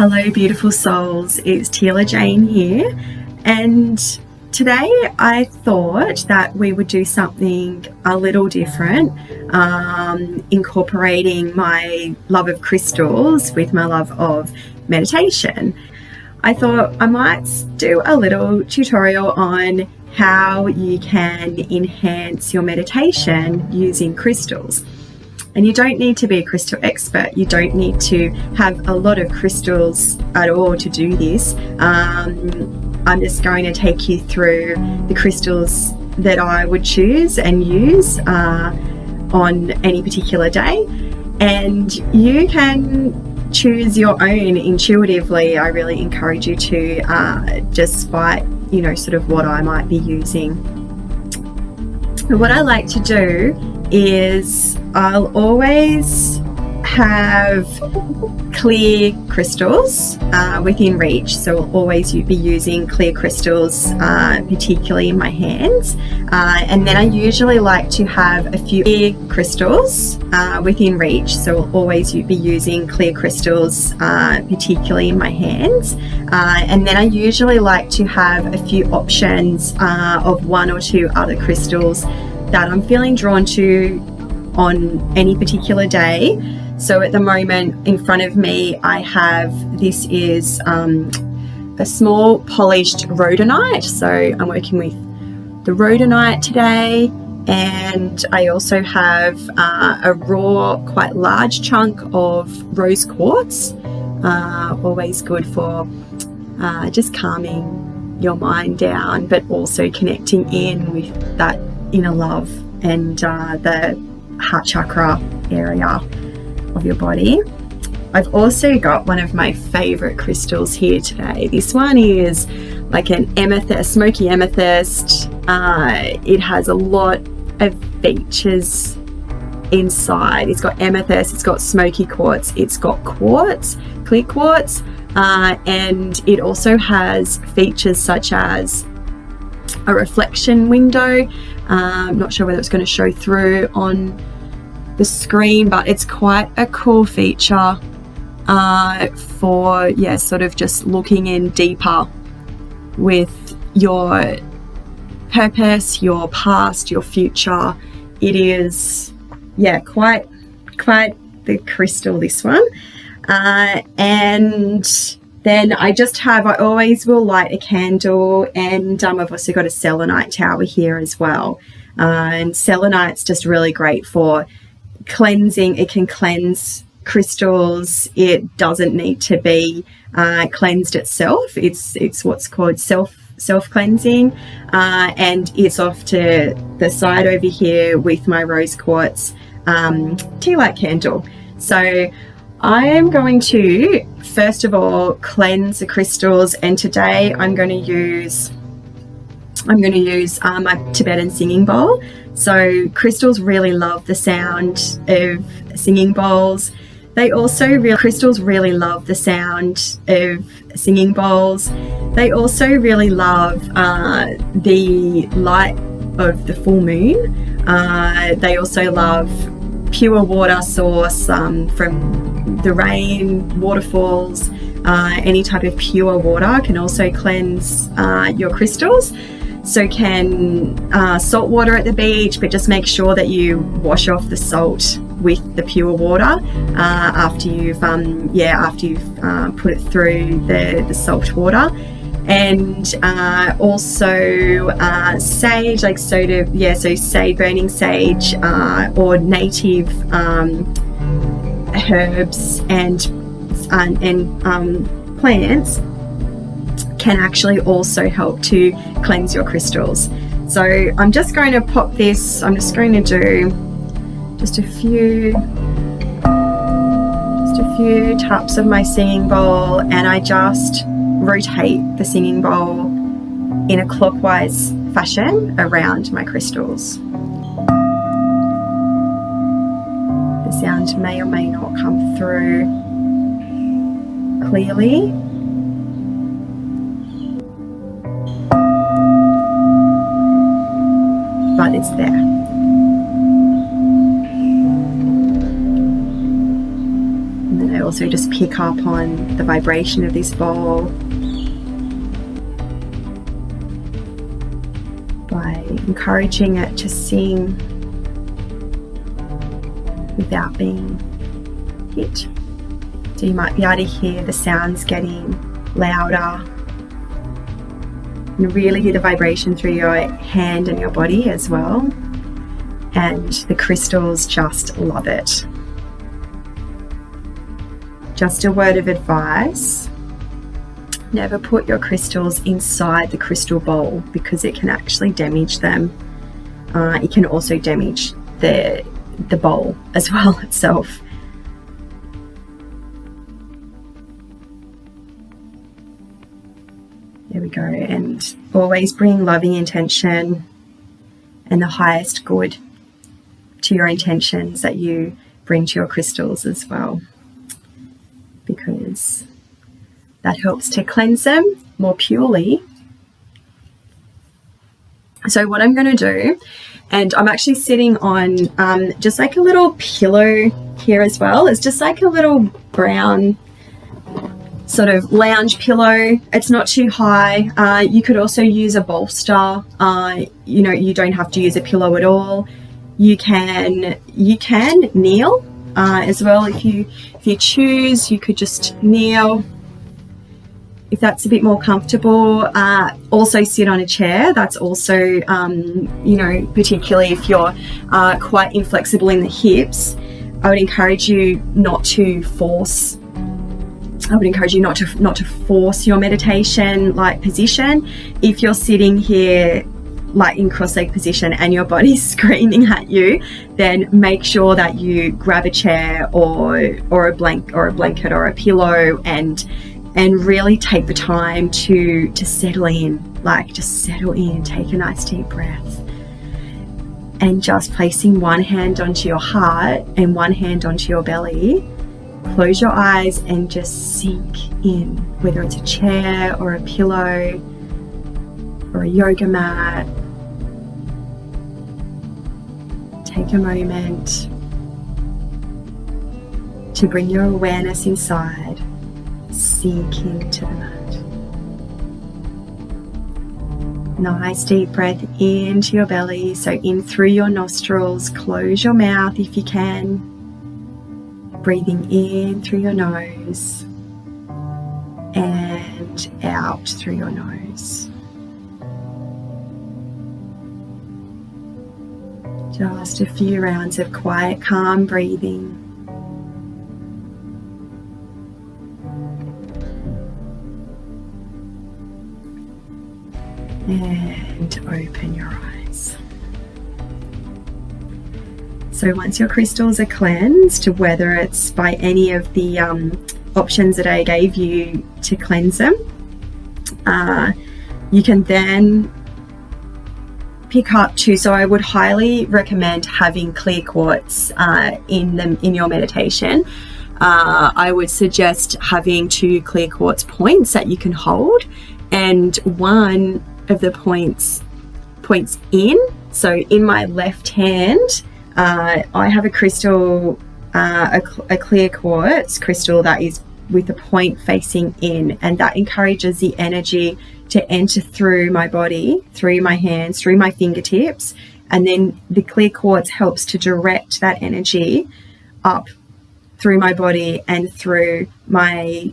Hello beautiful souls, it's Tila Jane here, and today I thought that we would do something a little different, incorporating my love of crystals with my love of meditation. I thought I might do a little tutorial on how you can enhance your meditation using crystals. And you don't need to be a crystal expert. You don't need to have a lot of crystals at all to do this. I'm just going to take you through the crystals that I would choose and use on any particular day. And you can choose your own intuitively. I really encourage you to, despite, sort of what I might be using. What I like to do is I'll always have clear crystals within reach, so I'll always be using clear crystals, particularly in my hands, and then I usually like to have a few clear crystals within reach, so I'll always be using clear crystals, particularly in my hands, and then I usually like to have a few options of one or two other crystals that I'm feeling drawn to on any particular day. So at the moment in front of me I have, this is a small polished rhodonite, so I'm working with the rhodonite today, and I also have a raw, quite large chunk of rose quartz, always good for just calming your mind down, but also connecting in with that inner love and the heart chakra area of your body. I've also got one of my favorite crystals here today. This one is like an amethyst, smoky amethyst. It has a lot of features inside. It's got amethyst, it's got smoky quartz, it's got quartz, clear quartz, and it also has features such as a reflection window. I'm not sure whether it's going to show through on the screen, but it's quite a cool feature for sort of just looking in deeper with your purpose, your past, your future. It is quite the crystal, this one. And then I always will light a candle, and I've also got a selenite tower here as well. And selenite's just really great for cleansing. It can cleanse crystals. It doesn't need to be cleansed itself. It's what's called self-cleansing, and it's off to the side over here with my rose quartz tea light candle. So I am going to first of all cleanse the crystals, and today I'm going to use my Tibetan singing bowl. So crystals really love the sound of singing bowls. Crystals really love the sound of singing bowls. They also really love the light of the full moon. They also love pure water source from the rain, waterfalls, any type of pure water can also cleanse your crystals. So can salt water at the beach, but just make sure that you wash off the salt with the pure water after you've put it through the salt water. And also sage, like so sage, burning sage, or native herbs and plants can actually also help to cleanse your crystals. So I'm just going to pop this, I'm just going to do just a few taps of my singing bowl, and I just rotate the singing bowl in a clockwise fashion around my crystals. The sound may or may not come through clearly, but it's there. also just pick up on the vibration of this bowl by encouraging it to sing without being hit. So you might be able to hear the sounds getting louder and really hear the vibration through your hand and your body as well. And the crystals just love it. Just a word of advice: never put your crystals inside the crystal bowl because it can actually damage them. It can also damage the bowl as well itself. There we go. And always bring loving intention and the highest good to your intentions that you bring to your crystals as well, because that helps to cleanse them more purely. So what I'm going to do, and I'm actually sitting on just like a little pillow here as well. It's just like a little brown sort of lounge pillow. It's not too high. You could also use a bolster. You don't have to use a pillow at all. You can kneel as well if you choose. You could just kneel if that's a bit more comfortable. Also sit on a chair. That's also particularly if you're quite inflexible in the hips, I would encourage you not to force your meditation like position. If you're sitting here like in cross-leg position and your body's screaming at you, then make sure that you grab a chair or a blanket or a pillow and really take the time to settle in. Like, just settle in, take a nice deep breath, and just placing one hand onto your heart and one hand onto your belly. Close your eyes and just sink in, whether it's a chair or a pillow or a yoga mat. Take a moment to bring your awareness inside. Sink into the mat. Nice deep breath into your belly. So in through your nostrils, close your mouth if you can. Breathing in through your nose and out through your nose. Just a few rounds of quiet, calm breathing. And open your eyes. So once your crystals are cleansed, whether it's by any of the options that I gave you to cleanse them, you can then pick up to, so I would highly recommend having clear quartz in your meditation. I would suggest having 2 clear quartz points that you can hold, and one of the points in. So in my left hand, I have a crystal, a clear quartz crystal that is with a point facing in, and that encourages the energy to enter through my body, through my hands, through my fingertips, and then the clear quartz helps to direct that energy up through my body and through my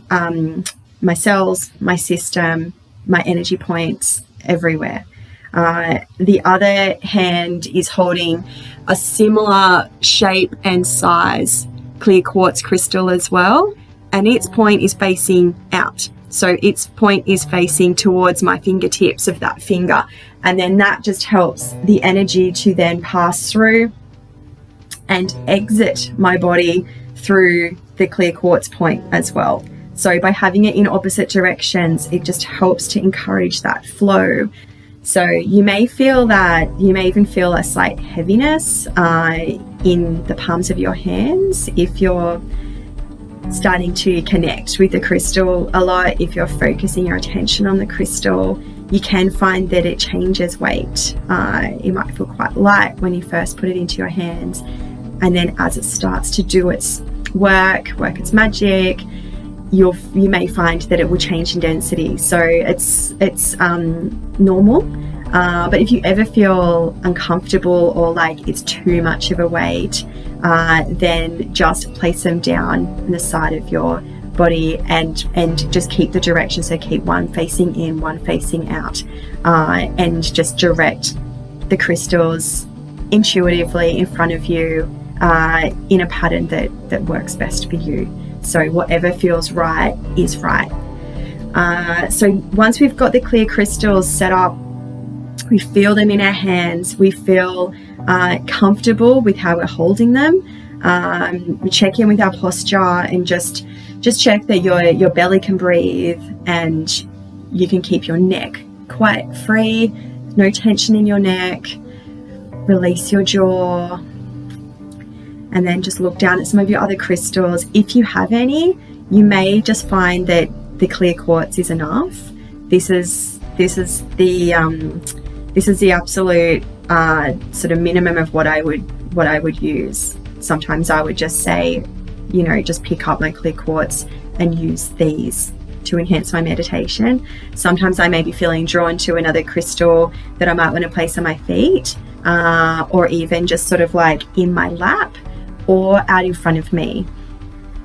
my cells, my system, my energy points everywhere. The other hand is holding a similar shape and size clear quartz crystal as well, and its point is facing out. So its point is facing towards my fingertips of that finger, and then that just helps the energy to then pass through and exit my body through the clear quartz point as well. So by having it in opposite directions, it just helps to encourage that flow. So you may even feel a slight heaviness in the palms of your hands if you're starting to connect with the crystal a lot. If you're focusing your attention on the crystal, you can find that it changes weight. It might feel quite light when you first put it into your hands, and then as it starts to do its work its magic, you may find that it will change in density. So it's normal. But if you ever feel uncomfortable or like it's too much of a weight, then just place them down on the side of your body and just keep the direction. So keep one facing in, one facing out, and just direct the crystals intuitively in front of you in a pattern that works best for you. So whatever feels right is right. So once we've got the clear crystals set up, we feel them in our hands, we feel comfortable with how we're holding them. We check in with our posture and just check that your belly can breathe and you can keep your neck quite free, no tension in your neck. Release your jaw, and then just look down at some of your other crystals. If you have any, you may just find that the clear quartz is enough. This is the absolute sort of minimum of what I would use. Sometimes I would just say, just pick up my clear quartz and use these to enhance my meditation. Sometimes I may be feeling drawn to another crystal that I might want to place on my feet, or even just sort of like in my lap or out in front of me.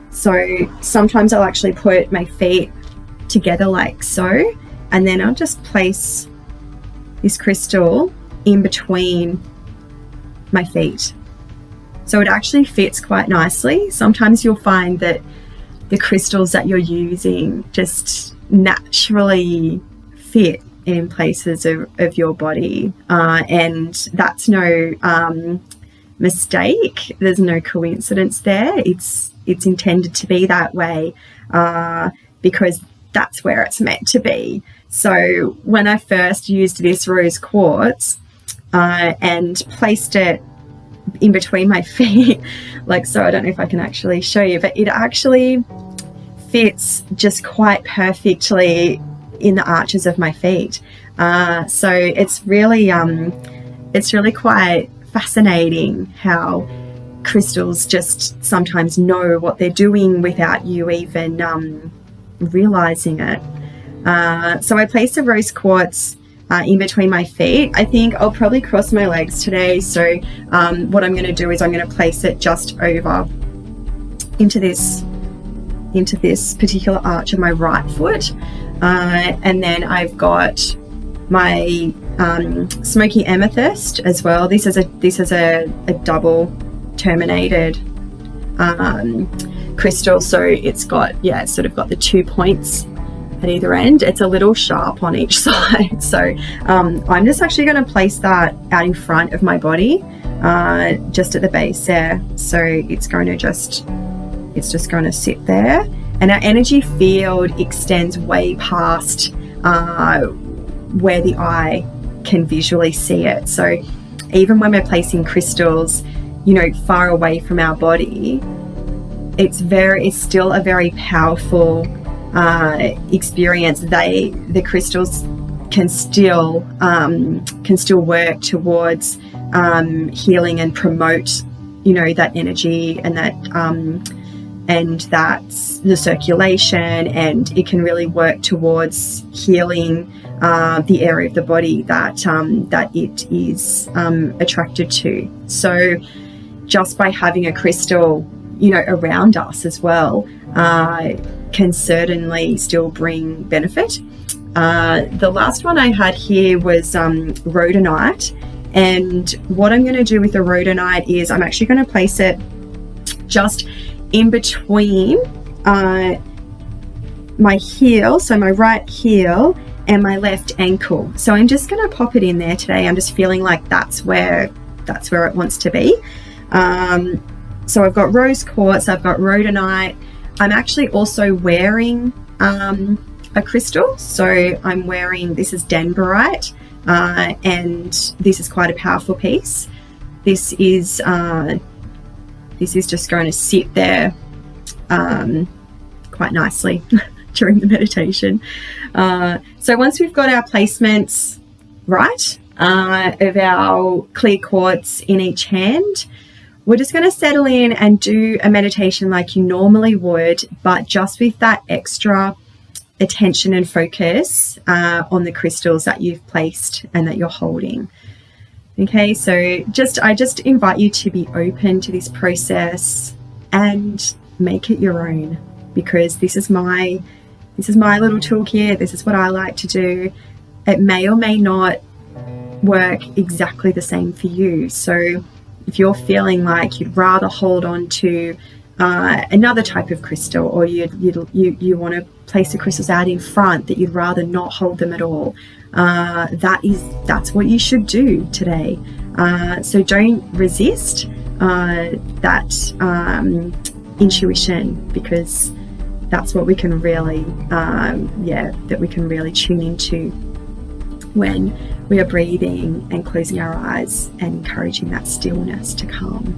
So sometimes I'll actually put my feet together like so, and then I'll just place this crystal in between my feet. So it actually fits quite nicely. Sometimes you'll find that the crystals that you're using just naturally fit in places of your body, and that's no mistake. There's no coincidence there. It's intended to be that way, because that's where it's meant to be. So when I first used this rose quartz and placed it in between my feet, like so, I don't know if I can actually show you, but it actually fits just quite perfectly in the arches of my feet. So it's really quite fascinating how crystals just sometimes know what they're doing without you even realizing it. So I placed a rose quartz in between my feet. I think I'll probably cross my legs today. So what I'm going to do is I'm going to place it just over into this particular arch of my right foot. And then I've got my smoky amethyst as well. This is a double terminated crystal, so it's sort of got the 2 points at either end. It's a little sharp on each side. So I'm just actually going to place that out in front of my body, just at the base there. So it's just going to sit there, and our energy field extends way past where the eye can visually see it. So even when we're placing crystals, far away from our body, it's still a very powerful experience. The crystals can still work towards healing and promote, that energy and that's the circulation, and it can really work towards healing the area of the body that it is attracted to. So just by having a crystal, around us as well, can certainly still bring benefit. The last one I had here was rhodonite, and what I'm going to do with the rhodonite is I'm actually going to place it just in between my heel, so my right heel, and my left ankle. So I'm just going to pop it in there today. I'm just feeling like that's where it wants to be. So I've got rose quartz, I've got rhodonite. I'm actually also wearing a crystal. So I'm wearing, this is danbruite, and this is quite a powerful piece. This is just going to sit there quite nicely during the meditation. So once we've got our placements right of our clear quartz in each hand, we're just going to settle in and do a meditation like you normally would, but just with that extra attention and focus on the crystals that you've placed and that you're holding. Okay, so I just invite you to be open to this process and make it your own, because this is my little toolkit. This is what I like to do. It may or may not work exactly the same for you. So if you're feeling like you'd rather hold on to another type of crystal, or you want to place the crystals out in front, that you'd rather not hold them at all, that's what you should do today. So don't resist that intuition, because that's what we can really tune into when we are breathing and closing our eyes and encouraging that stillness to come.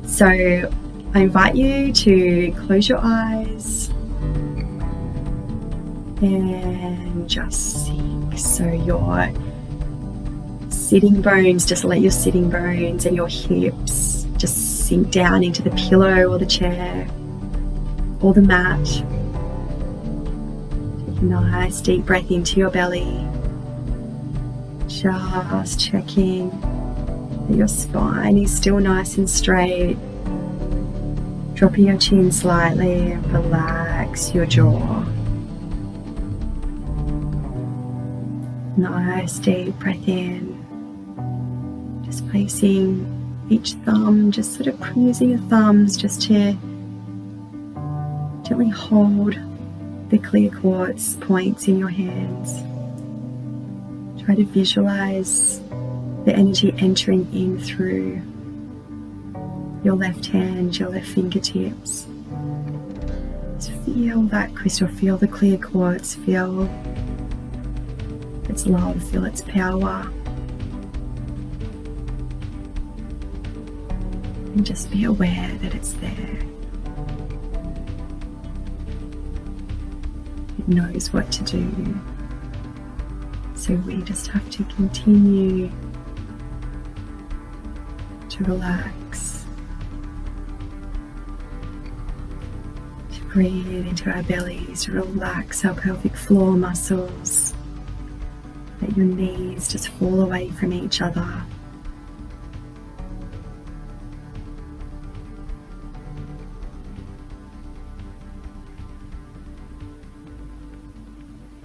So I invite you to close your eyes and just sink. So your sitting bones, just let your sitting bones and your hips just sink down into the pillow or the chair or the mat. Take a nice deep breath into your belly. Just checking that your spine is still nice and straight. Dropping your chin slightly and relax your jaw. Nice deep breath in. Just placing each thumb, just sort of using your thumbs just to gently hold the clear quartz points in your hands. Try to visualize the energy entering in through your left hand, your left fingertips. Just feel that crystal, feel the clear quartz, feel its love, feel its power. And just be aware that it's there. It knows what to do. So we just have to continue to relax, to breathe into our bellies, relax our pelvic floor muscles, let your knees just fall away from each other.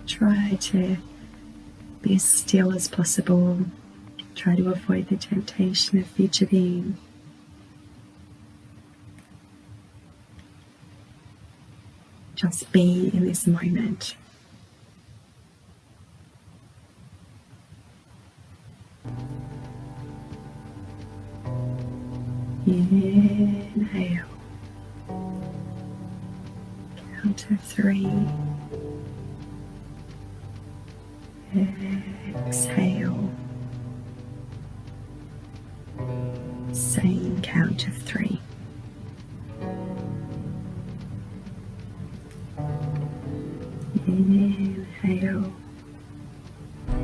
Try to be as still as possible. Try to avoid the temptation of fidgeting. Just be in this moment. Inhale. Count to 3. Exhale. Same count of 3. Inhale.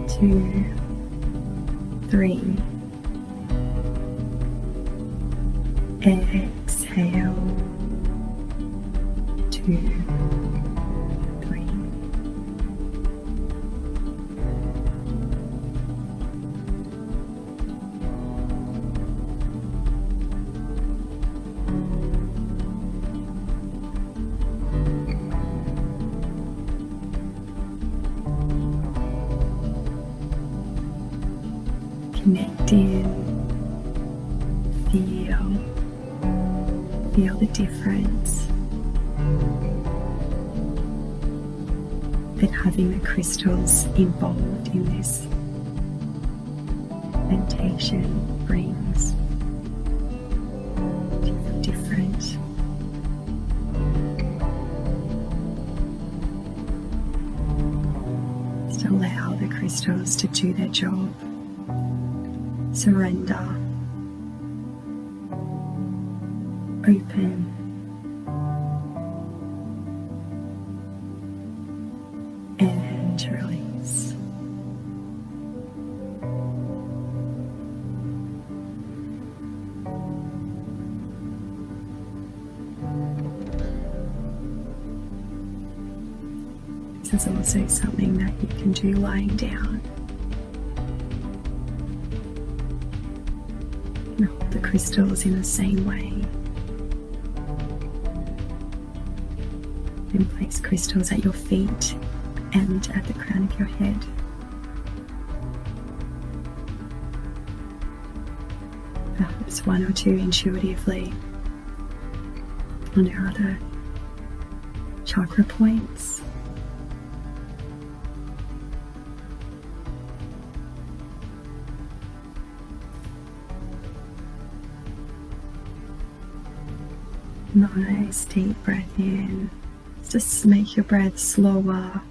2, 3. Exhale. 2, 3. Connect in, feel the difference that having the crystals involved in this meditation brings. Do you feel different? Just allow the crystals to do their job. Surrender, open, and release. This is also something that you can do lying down. And hold the crystals in the same way. And place crystals at your feet and at the crown of your head. Perhaps one or two intuitively on your other chakra points. Nice deep breath in. Just make your breath slower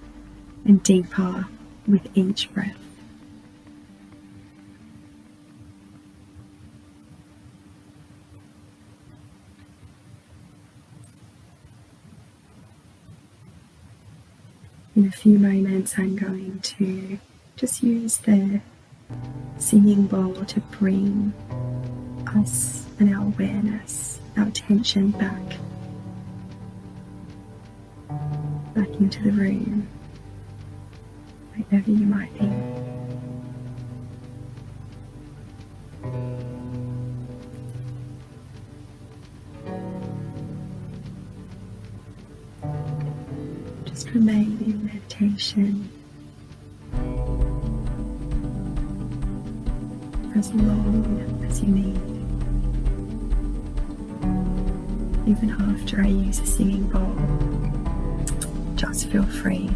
and deeper with each breath. In a few moments, I'm going to just use the singing bowl to bring us and our awareness, our attention back into the room, wherever you might be. Just remain in meditation as long as you need. Even after I use a singing bowl, just feel free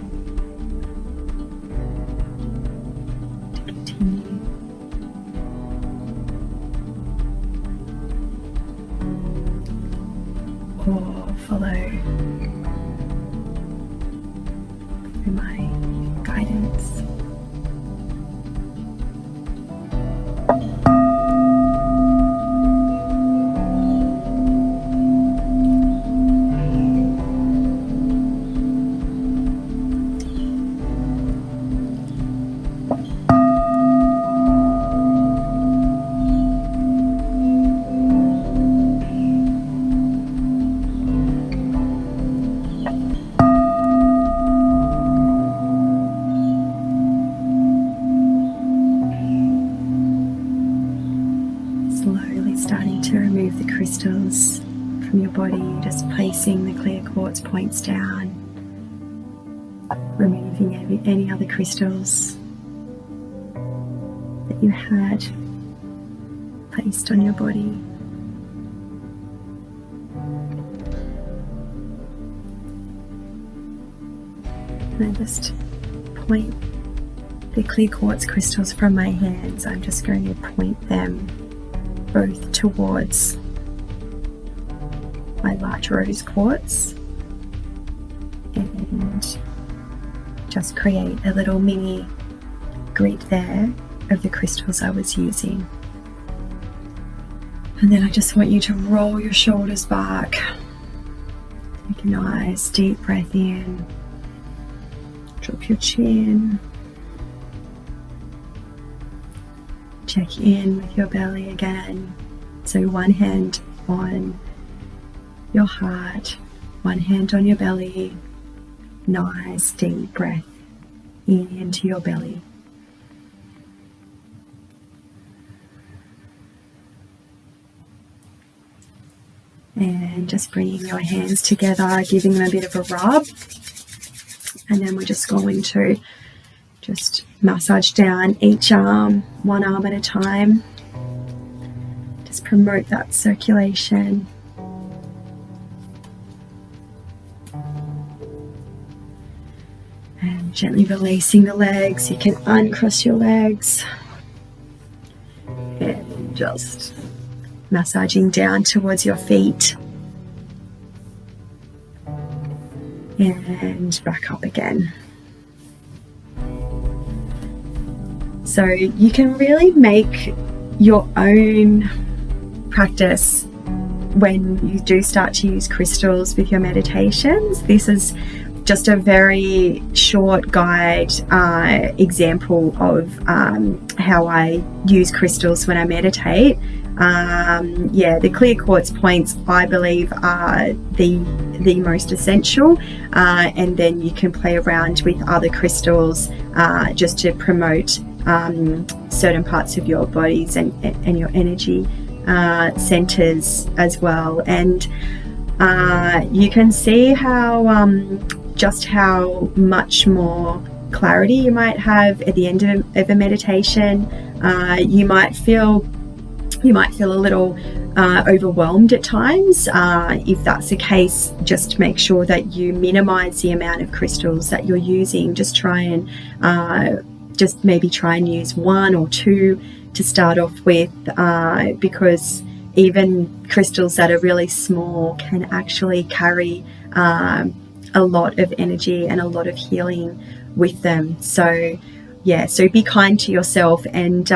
to continue. Or follow my guidance. Starting to remove the crystals from your body, just placing the clear quartz points down, removing any other crystals that you had placed on your body. And I just point the clear quartz crystals from my hands. I'm just going to point them both towards my large rose quartz and just create a little mini grid there of the crystals I was using. And then I just want you to roll your shoulders back. Take a nice deep breath in. Drop your chin. Check in with your belly again. So one hand on your heart, one hand on your belly. Nice deep breath in into your belly. And just bringing your hands together, giving them a bit of a rub. And then we're just going to just massage down each arm, one arm at a time. Just promote that circulation. And gently releasing the legs. You can uncross your legs. And just massaging down towards your feet. And back up again. So you can really make your own practice when you do start to use crystals with your meditations. This is just a very short guide example of how I use crystals when I meditate. Yeah, the clear quartz points, I believe, are the most essential, and then you can play around with other crystals just to promote certain parts of your bodies and your energy centers as well. And you can see how just how much more clarity you might have at the end of a meditation. You might feel a little overwhelmed at times. If that's the case, just make sure that you minimize the amount of crystals that you're using. Just try and maybe try and use 1 or 2 to start off with, because even crystals that are really small can actually carry a lot of energy and a lot of healing with them. So yeah, so be kind to yourself and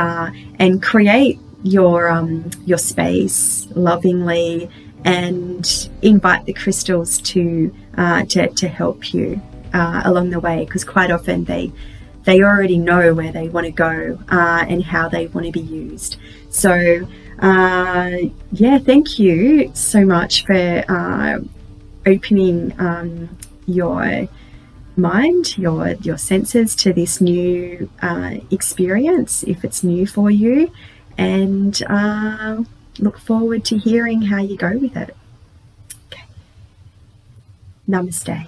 create your space lovingly, and invite the crystals to help you along the way, because quite often they already know where they want to go and how they want to be used. So yeah, thank you so much for opening your mind, your senses to this new experience, if it's new for you, and look forward to hearing how you go with it. Okay. Namaste.